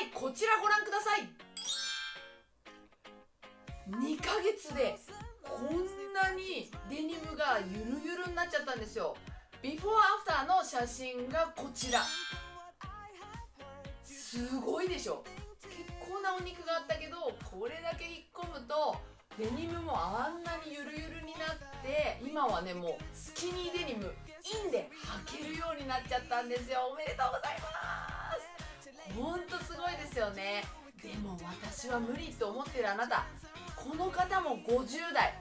い、こちらご覧ください。2ヶ月でこんなにデニムがゆるゆるになっちゃったんですよ。ビフォーアフターの写真がこちら。すごいでしょ。結構なお肉があったけど、これだけ引っ込むとデニムもあんなにゆるゆるになって、今はね、もうスキニーデニムインで履けるようになっちゃったんですよ。おめでとうございます。ほんとすごいですよね。でも私は無理と思ってるあなた、この方も50代、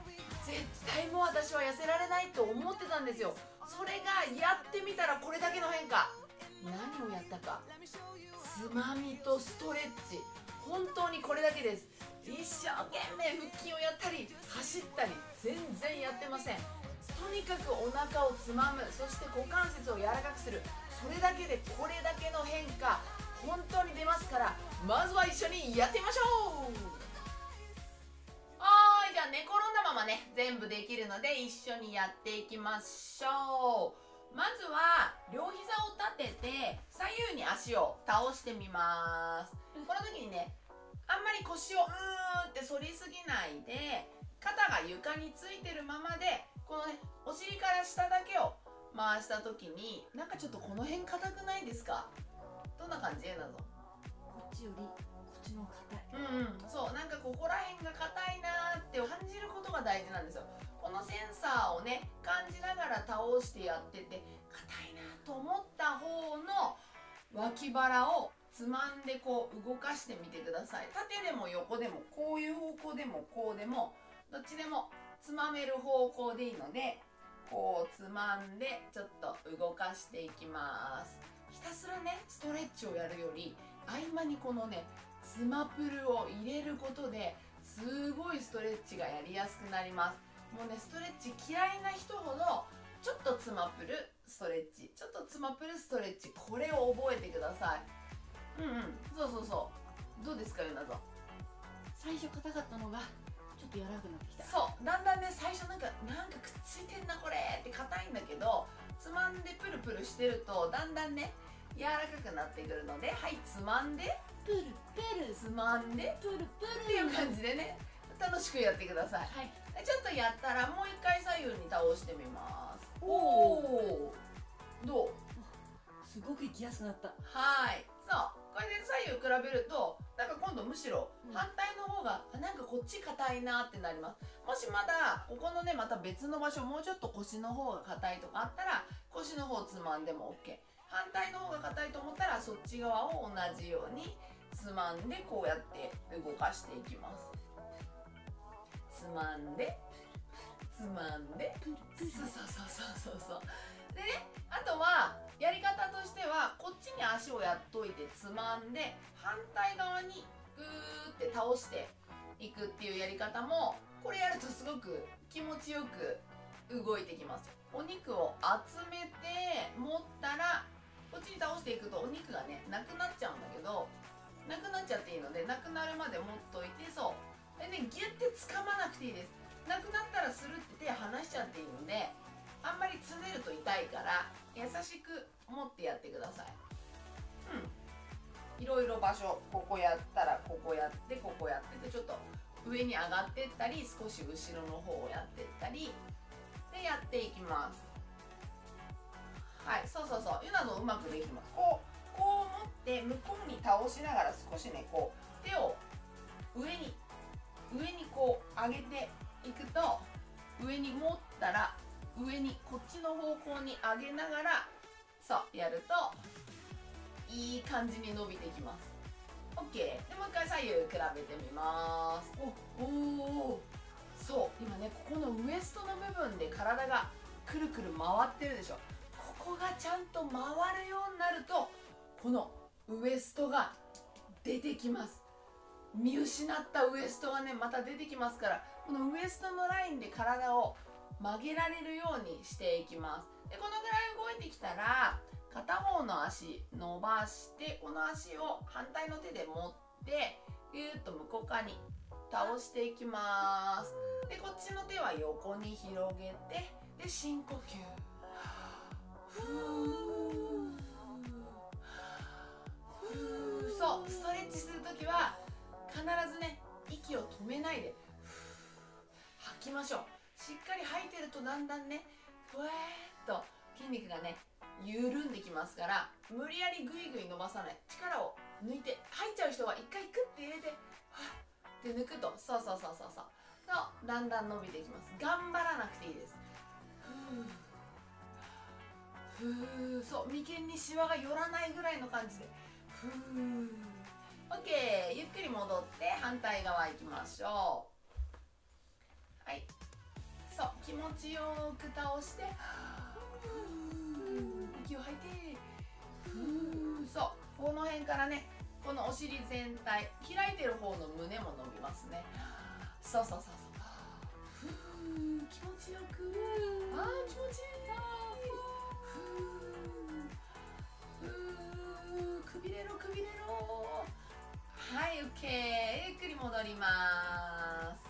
絶対もう私は痩せられないと思ってたんですよ。それがやってみたらこれだけの変化。何をやったか、つまみとストレッチ、本当にこれだけです。一生懸命腹筋をやったり走ったり全然やってません。とにかくお腹をつまむ、そして股関節を柔らかくする、それだけでこれだけの変化本当に出ますから、まずは一緒にやってみましょう。はい、じゃあ寝転んだままね、全部できるので一緒にやっていきましょう。まずは両膝を立てて左右に足を倒してみます。この時にね、あんまり腰をって反りすぎないで、肩が床についてるままで、このね、お尻から下だけを回した時に、なんかちょっとこの辺硬くないですか？どんな感じなの？こっちよりこっちの方が硬い。そう、なんかここら辺が硬いなーって感じることが大事なんですよ。このセンサーをね、感じながら倒してやってて、硬いなと思った方の脇腹をつまんでこう動かしてみてください。縦でも横でも、こういう方向でもこうでも、どっちでもつまめる方向でいいので、こうつまんでちょっと動かしていきます。ひたすらね、ストレッチをやるより、合間にこのね、つまプルを入れることですごいストレッチがやりやすくなります。もうね、ストレッチ嫌いな人ほどちょっとつまプルストレッチ、ちょっとつまプルストレッチ、これを覚えてください。そうどうですか、ゆなぞん。最初硬かったのがちょっと柔らかくなってきた。そう、だんだんね、最初なんかくっついてんなこれって硬いんだけど、つまんでプルプルしてるとだんだんね、柔らかくなってくるので、はい、つまんでプルプルつまんでプルプルっていう感じでね、楽しくやってください。はい。ちょっとやったらもう一回左右に倒してみます。おお、どう？すごく行きやすくなった。はい、そう、これで左右比べると、なんか今度むしろ反対の方が、なんかこっち硬いなってなります。もしまだここのね、また別の場所、もうちょっと腰の方が硬いとかあったら、腰の方つまんでも OK。反対の方が硬いと思ったら、そっち側を同じようにつまんでこうやって動かしていきます。つまんでつまんで、そうでね、あとはやり方としては、こっちに足をやっといてつまんで、反対側にグーって倒していくっていうやり方も、これやるとすごく気持ちよく動いてきます。お肉を集めて持ったら、こっちに倒していくとお肉がね、なくなっちゃうんだけど、なくなっちゃっていいので、なくなるまで持っといて、そうでね、ギュッて掴まなくていいです。なくなったらスルって手離しちゃっていいので、あんまりつねると痛いから優しく持ってやってください。いろいろ場所、ここやったらここやってここやってて、ちょっと上に上がってったり、少し後ろの方をやってったりでやっていきます。はい、そうゆなのうまくできます。こう持って向こうに倒しながら、少しね、こう手を上にこう上げていくと、上に持ったら上にこっちの方向に上げながら、そうやるといい感じに伸びてきます。 OK で、もう一回左右比べてみます。お、そう、今ね、ここのウエストの部分で体がくるくる回ってるでしょ。ここがちゃんと回るようになると、このウエストが出てきます。見失ったウエストがね、また出てきますから、このウエストのラインで体を曲げられるようにしていきます。で、このぐらい動いてきたら、片方の足伸ばして、この足を反対の手で持ってぎゅーっと向こう側に倒していきます。で、こっちの手は横に広げて、で、深呼吸。ふー、そうストレッチするときは必ずね息を止めないで吐きましょう。しっかり吐いてるとだんだんねふわーっと筋肉がね緩んできますから、無理やりグイグイ伸ばさない、力を抜いて、吐いちゃう人は一回クッて入れてはっって抜くと、そうだんだん伸びていきます。頑張らなくていいです。ふーそう眉間にシワが寄らないぐらいの感じでふー OK。 ゆっくり戻って反対側行きましょう。はい、そう気持ちよく倒して息を吐いてそうこの辺からね、このお尻全体開いてる方の胸も伸びますね。そうふー気持ちよく気持ちいいふーくびれろはい OK。 ゆっくり戻ります。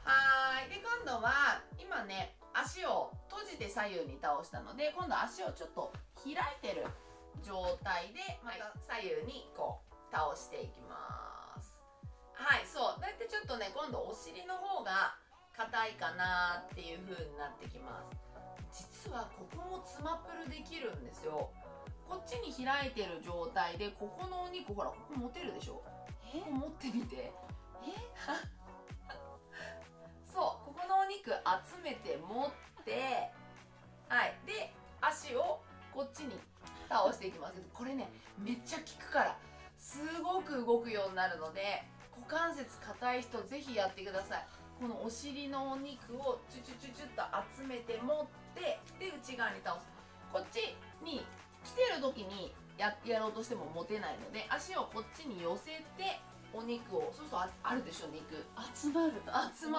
はいで今度は今ね足を閉じて左右に倒したので、今度足をちょっと開いてる状態でまた左右にこう倒していきます。はいそうだいたいちょっとね今度お尻の方が硬いかなっていう風になってきます。実はここもつまぷるできるんですよ。こっちに開いてる状態でここのお肉ほらここ持てるでしょ。ここ持ってみてそうここのお肉集めて持ってはいで足をこっちに倒していきますけど、これねめっちゃ効くからすごく動くようになるので、股関節硬い人ぜひやってください。このお尻のお肉をチュチュチュチュッと集めて持ってで内側に倒す。こっちに来てる時にやろうとしても持てないので、足をこっちに寄せてお肉をそうするとあるでしょ肉集ま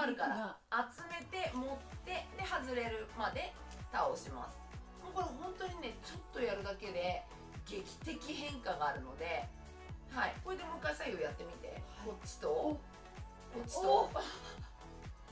るから集めて持ってで外れるまで倒します。もうこれ本当にねちょっとやるだけで劇的変化があるので、はいこれでもう一回左右やってみて、こっちとこっちと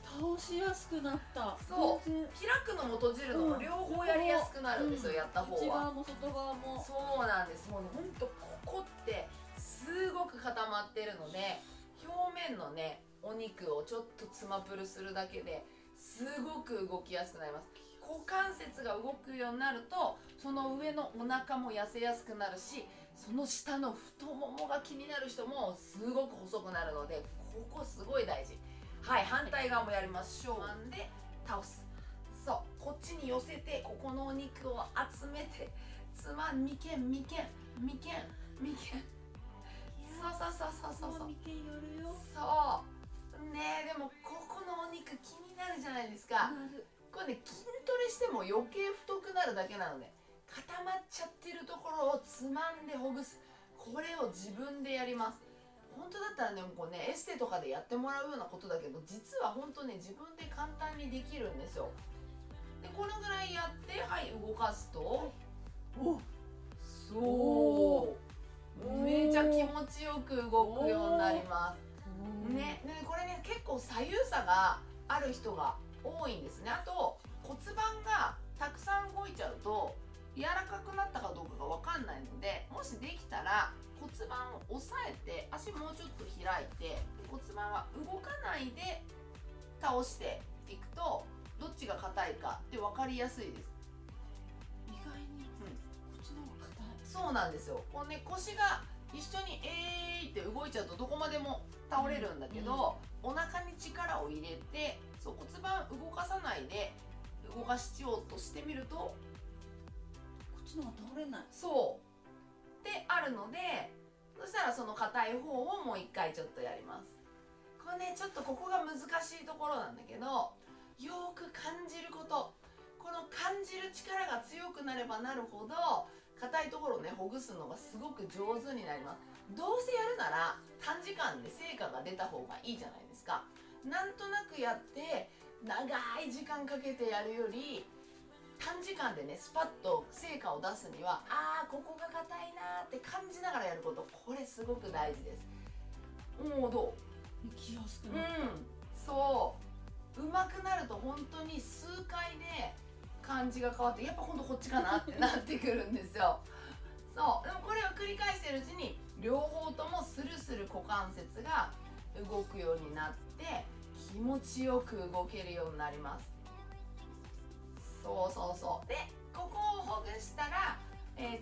倒しやすくなった。そう開くのも閉じるのも両方やりやすくなるんですよ、やった方は。内側も外側もそうなんです。もうねほんとここってすごく固まってるので、表面のねお肉をちょっとつまぷるするだけですごく動きやすくなります。股関節が動くようになるとその上のお腹も痩せやすくなるし、その下の太ももが気になる人もすごく細くなるので、ここすごい大事。はい反対側もやりましょう。で倒す。そうこっちに寄せてここのお肉を集めて眉間そう眉間寄るよ。そうねでもここのお肉気になるじゃないですか。これね筋トレしても余計太くなるだけなので、固まっちゃってるところをつまんでほぐす、これを自分でやります。本当だったらねこうねエステとかでやってもらうようなことだけど、実は本当ね自分で簡単にできるんですよ。でこのぐらいやってはい動かすとそうめちゃ気持ちよく動くようになりますね。でこれね結構左右差がある人が多いんですね。あと骨盤がたくさん動いちゃうと柔らかくなったかどうかが分かんないので、もしできたら骨盤を押さえて足もうちょっと開いて骨盤は動かないで倒していくとどっちが硬いかって分かりやすいです。意外にこっちの方が硬い。そうなんですよ。こうね腰が一緒にって動いちゃうとどこまでも倒れるんだけど、お腹に力を入れてそう骨盤動かさないで動かしようとしてみるとこっちの方が倒れない。そうってあるので、そしたらその硬い方をもう一回ちょっとやります。これねちょっとここが難しいところなんだけど、よく感じること、この感じる力が強くなればなるほど硬いところをねほぐすのがすごく上手になります。どうせやるなら短時間で成果が出た方がいいじゃないですか。なんとなくやって長い時間かけてやるより短時間でねスパッと成果を出すにはここが硬いなって感じながらやること、これすごく大事です。もうどう？行きやすくなった。そう上手くなると本当に数回で感じが変わって、やっぱ今度こっちかなってなってくるんですよ。そそうでもこれを繰り返してるうちに両方ともスルスル股関節が動くようになって気持ちよく動けるようになります。そうそうそう。でここをほぐしたら、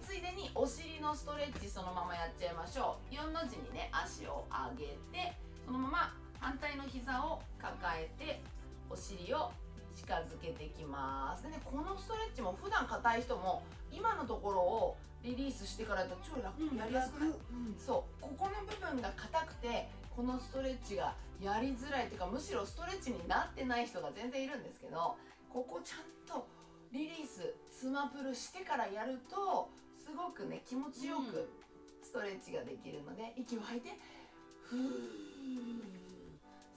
ついでにお尻のストレッチそのままやっちゃいましょう。4の字にね足を上げてそのまま反対の膝を抱えてお尻を近づけていきます。でね、このストレッチも普段硬い人も今のところをリリースしてからだと超楽、やりやすくない？そうここの部分が硬くてこのストレッチがやりづらいっていうかむしろストレッチになってない人が全然いるんですけど、ここちゃんとリリースつまぷるしてからやるとすごくね気持ちよくストレッチができるので、息を吐いてふー、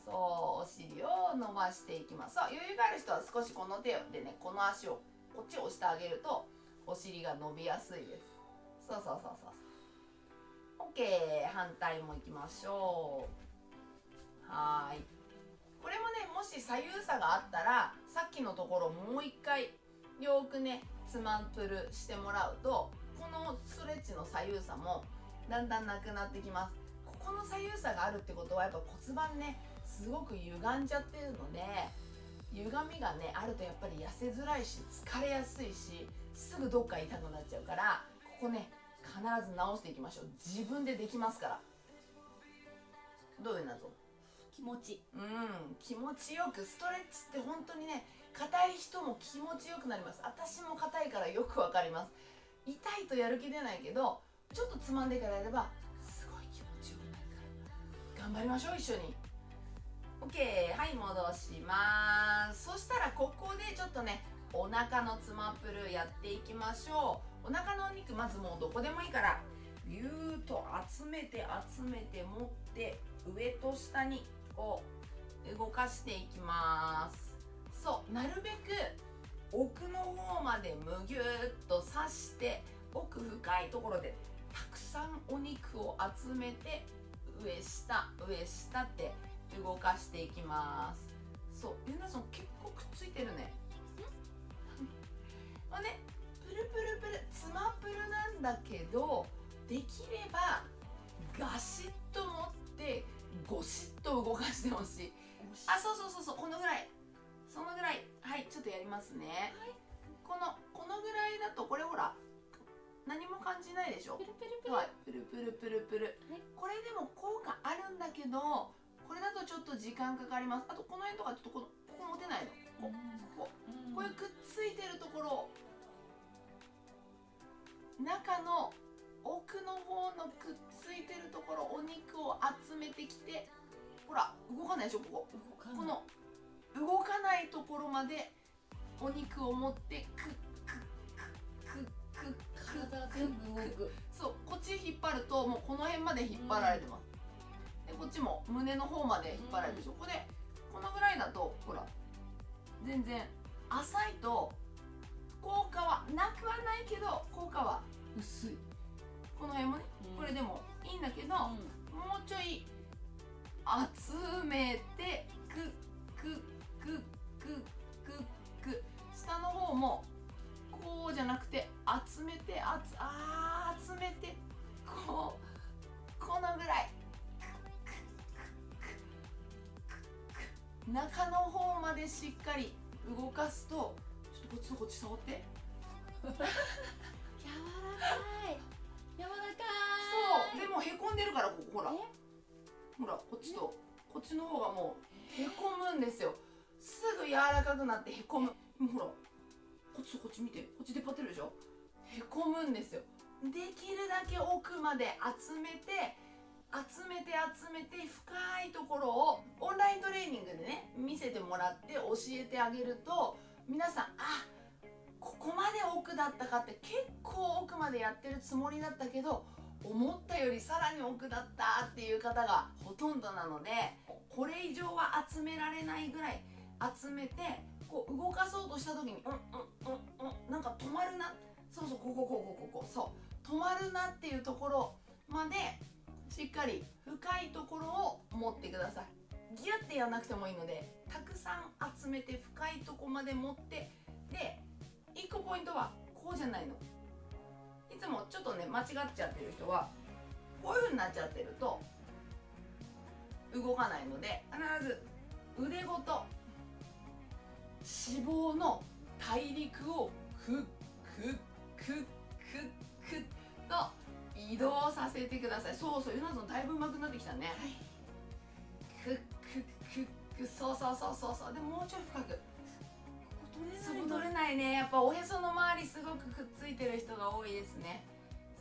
そうお尻を伸ばしていきます。そう余裕がある人は少しこの手でねこの足をこっちを押してあげるとお尻が伸びやすいです。そうそうそうそう OK。 反対もいきましょう。はい、これもねもし左右差があったらさっきのところもう一回よくねつまぷるしてもらうとこのストレッチの左右差もだんだんなくなってきます。ここの左右差があるってことはやっぱ骨盤ねすごく歪んじゃってるので、歪みがねあるとやっぱり痩せづらいし疲れやすいしすぐどっか痛くなっちゃうから、ここね必ず直していきましょう。自分でできますから。どういう謎？気持ち気持ちよくストレッチって本当にね硬い人も気持ちよくなります。私も硬いからよくわかります。痛いとやる気出ないけどちょっとつまんでからやればすごい気持ちよくなるから頑張りましょう一緒に。 OK。 はい戻します。そしたらここでちょっとねお腹のつまぷるやっていきましょう。お腹のお肉まずもうどこでもいいからぎゅーっと集めて持って上と下にこう動かしていきます。そうなるべく奥の方までむぎゅーっと刺して奥深いところでたくさんお肉を集めて上下って動かしていきます。そうゆなさん結構くっついてるねまあねプルプルプルつまぷるなんだけどできればガシッと持ってゴシッと動かしてほしい。あ、そうこのぐらいそのぐらい。はい、ちょっとやりますね、はい、このぐらいだとこれほら何も感じないでしょ。プルプルプル、はい、プルプルプルプル、はい、これでも効果あるんだけどこれだとちょっと時間かかります。あとこの辺とかちょっとここ持てないの。こういうくっついてるところ中の奥の方のくっついてるところお肉を集めてきてほら動かないでしょ。この動かないところまでお肉を持ってクックックックックッ体全部動く。そうこっち引っ張るともうこの辺まで引っ張られてます、でこっちも胸の方まで引っ張られてるでしょ。ここでこのぐらいだとほら全然浅いと効果はなくはないけど効果は薄い。この辺もね、これでもいいんだけど、もうちょい集めてクックックックックック下の方もこうじゃなくて集めて集めてこのぐらい中の方までしっかり動かすとちょっとこっち触って柔らかい柔らかい。そうでもへこんでるからここほらこっちとこっちの方がもうへこむんですよ。すぐ柔らかくなってへこむ。ほらこっちとこっち見てこっちでパってるでしょ。へこむんですよ。できるだけ奥まで集めて深いところをオンライントレーニングでね見せてもらって教えてあげると皆さんここまで奥だったかって結構奥までやってるつもりだったけど思ったよりさらに奥だったっていう方がほとんどなのでこれ以上は集められないぐらい集めてこう動かそうとした時になんか止まるなそうそう止まるなっていうところまでしっかり深いところを持ってください。ギュッてやらなくてもいいのでたくさん集めて深いところまで持ってで1個ポイントはこうじゃないの。いつもちょっとね間違っちゃってる人はこういう風になっちゃってると動かないので、必ず腕ごと脂肪の大陸をクックックックックッと移動させてください。そうそう、ゆなさんだいぶ上手くなってきたね。はい、クックックック、そうそうそうそうそう。でももうちょい深く。そこ取れないね。やっぱおへその周りすごくくっついてる人が多いですね。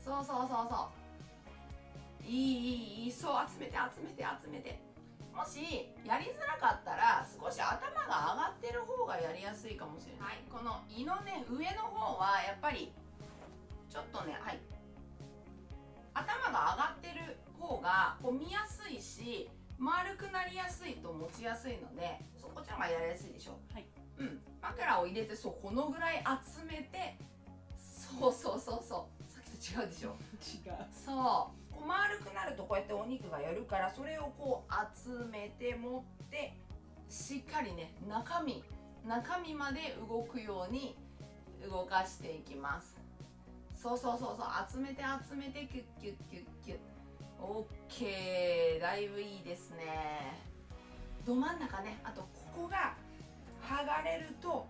そうそうそうそう。いいいいいい、そう、集めて集めて集めて。もしやりづらかったら少し頭が上がってる方がやりやすいかもしれない。はい、この胃のね上の方はやっぱりちょっとね、はい、頭が上がってる方がこう見やすいし丸くなりやすいと持ちやすいので、こっちの方がやりやすいでしょ。はい、うん、枕を入れて、そう、このぐらい集めて、そうそうそうそう、さっきと違うでしょ。違う。そう、こう丸くなるとこうやってお肉がやるから、それをこう集めて持ってしっかりね中身まで動くように動かしていきます。そうそうそうそう、集めて集めて、キュッキュッキュッキュッ。オッケー、だいぶいいですね。ど真ん中ね、あとここが剥がれるとこ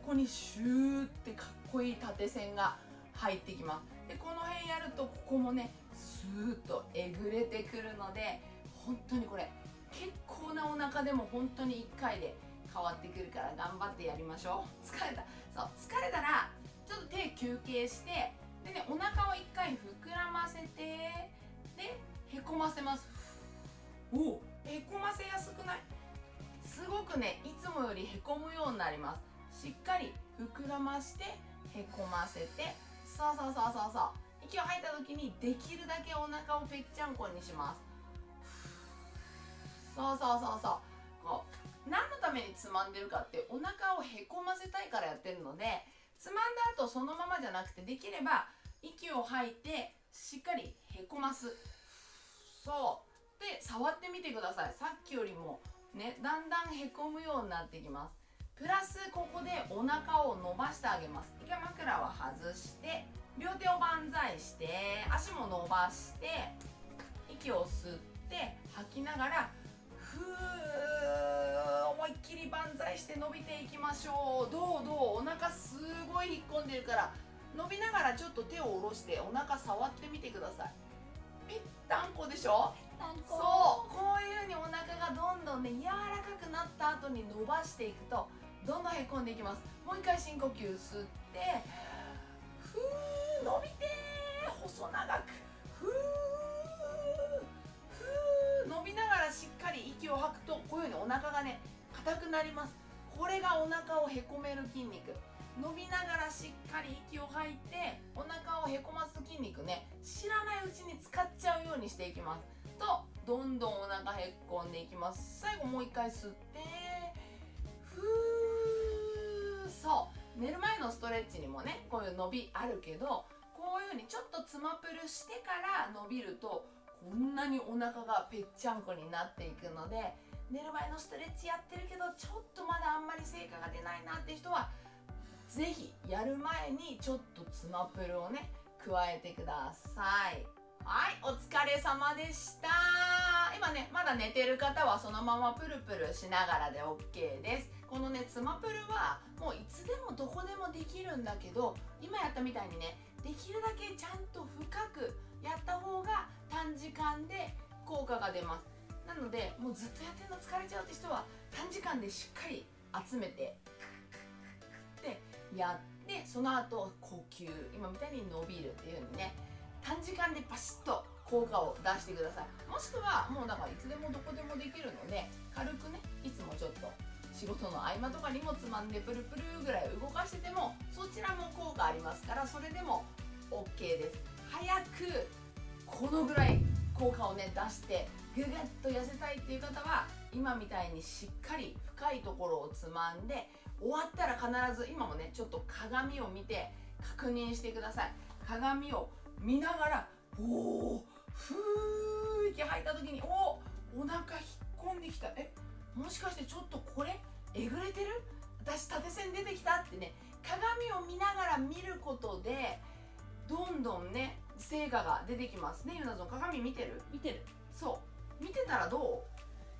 こにシューってかっこいい縦線が入ってきます。でこの辺やるとここもねスーッとえぐれてくるので、本当にこれ結構なお腹でも本当に1回で変わってくるから頑張ってやりましょう。疲れた、そう、疲れたらちょっと手休憩して、でね、お腹を1回膨らませて、でへこませます。お、へこませやすくない？すごくね、いつもよりへこむようになります。しっかり膨らましてへこませて、そうそうそうそうそう、息を吐いた時にできるだけお腹をぺっちゃんこにします。そうそうそうそう、こう何のためにつまんでるかって、お腹をへこませたいからやってるので、つまんだ後そのままじゃなくて、できれば息を吐いてしっかりへこます。そうで、触ってみてください。さっきよりもね、だんだんへこむようになってきます。プラスここでお腹を伸ばしてあげます。一回枕は外して、両手を万歳して、足も伸ばして、息を吸って吐きながらふー、思いっきり万歳して伸びていきましょう。どうお腹すごい引っ込んでるから、伸びながらちょっと手を下ろしてお腹触ってみてください。ぺったんこでしょ。そう、こういう風にお腹がどんどんね柔らかくなった後に伸ばしていくとどんどんへこんでいきます。もう一回深呼吸吸って、ふー、伸びてー、細長く、ふー伸びながらしっかり息を吐くと、こういう風にお腹がね硬くなります。これがお腹をへこめる筋肉。伸びながらしっかり息を吐いてお腹をへこます筋肉ね、知らないうちに使っちゃうようにしていきますと、どんどんお腹へっこんでいきます。最後もう一回吸って、ふー、そう、寝る前のストレッチにもねこういう伸びあるけど、こういう風にちょっとつまぷるしてから伸びるとこんなにお腹がぺっちゃんこになっていくので、寝る前のストレッチやってるけどちょっとまだあんまり成果が出ないなって人は、ぜひやる前にちょっとつまぷるをね加えてください。はい、お疲れ様でした。今ねまだ寝てる方はそのままプルプルしながらで OK です。このねつまぷるはもういつでもどこでもできるんだけど、今やったみたいにねできるだけちゃんと深くやった方が短時間で効果が出ます。なのでもうずっとやってるの疲れちゃうって人は短時間でしっかり集めてってやって、その後呼吸、今みたいに伸びるっていう風にね短時間でパシッと効果を出してください。もしくはもうだからいつでもどこでもできるので、軽くねいつもちょっと仕事の合間とかにもつまんでプルプルぐらい動かしててもそちらも効果ありますから、それでも OK です。早くこのぐらい効果をね出してググッと痩せたいっていう方は、今みたいにしっかり深いところをつまんで、終わったら必ず今もねちょっと鏡を見て確認してください。鏡を見ながら、おー、ふー、息吐いた時に、お腹引っ込んできた、もしかしてちょっとこれえぐれてる、私縦線出てきたってね、鏡を見ながら見ることでどんどんね成果が出てきますね。ゆなぞん鏡見てる？見てる。そう見てたらど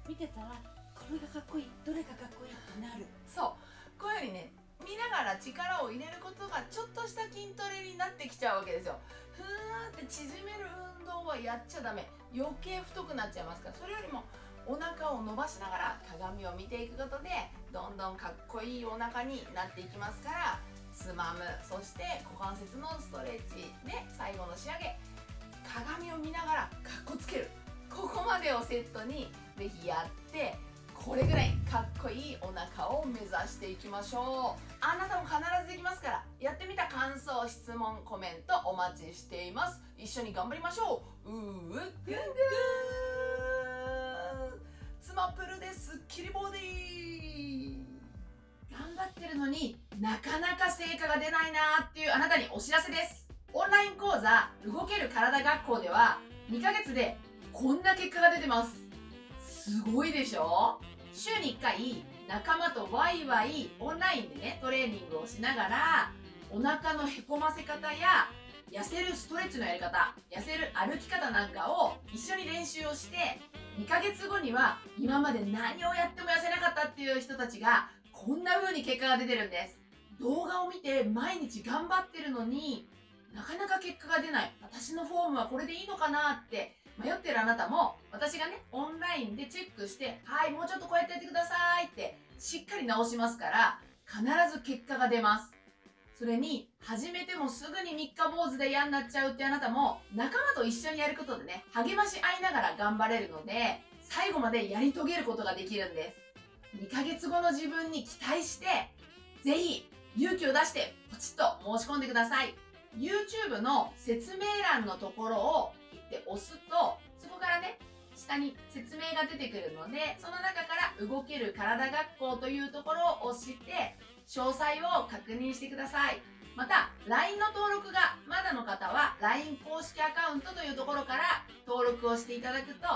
う？見てたらこれがかっこいい、どれがかっこいいってなる。そうこういうふうにね見ながら力を入れることがちょっとした筋トレになってきちゃうわけですよ。ふーって縮める運動はやっちゃダメ。余計太くなっちゃいますから。それよりもお腹を伸ばしながら鏡を見ていくことでどんどんかっこいいお腹になっていきますから、つまむ、そして股関節のストレッチで最後の仕上げ、鏡を見ながらかっこつける、ここまでをセットにぜひやって、これぐらいかっこいいお腹を目指していきましょう。あなたも必ずできますから、やってみた感想、質問、コメントお待ちしています。一緒に頑張りましょう。ぐんぐんつまプルですっきりボディ。頑張ってるのになかなか成果が出ないなーっていうあなたにお知らせです。オンライン講座動ける体学校では2ヶ月でこんな結果が出てます。すごいでしょ？週に1回仲間とワイワイオンラインでねトレーニングをしながら、お腹のへこませ方や痩せるストレッチのやり方、痩せる歩き方なんかを一緒に練習をして、2ヶ月後には今まで何をやっても痩せなかったっていう人たちがこんな風に結果が出てるんです。動画を見て毎日頑張ってるのになかなか結果が出ない、私のフォームはこれでいいのかなって迷ってるあなたも、私がねオンラインでチェックして、はいもうちょっとこうやってやってくださいってしっかり直しますから、必ず結果が出ます。それに始めてもすぐに三日坊主で嫌になっちゃうってあなたも、仲間と一緒にやることでね励まし合いながら頑張れるので、最後までやり遂げることができるんです。2ヶ月後の自分に期待して、ぜひ勇気を出してポチッと申し込んでください。 YouTube の説明欄のところをピッて押すと、そこからね下に説明が出てくるので、その中から動ける体学校というところを押して詳細を確認してください。また LINE の登録がまだの方は LINE 公式アカウントというところから登録をしていただくと、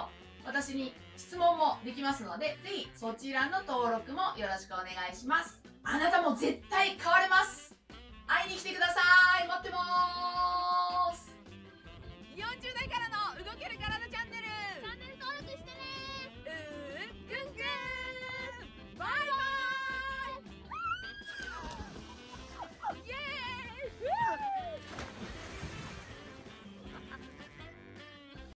私に質問もできますので、ぜひそちらの登録もよろしくお願いします。あなたも絶対変われます。会いに来てください。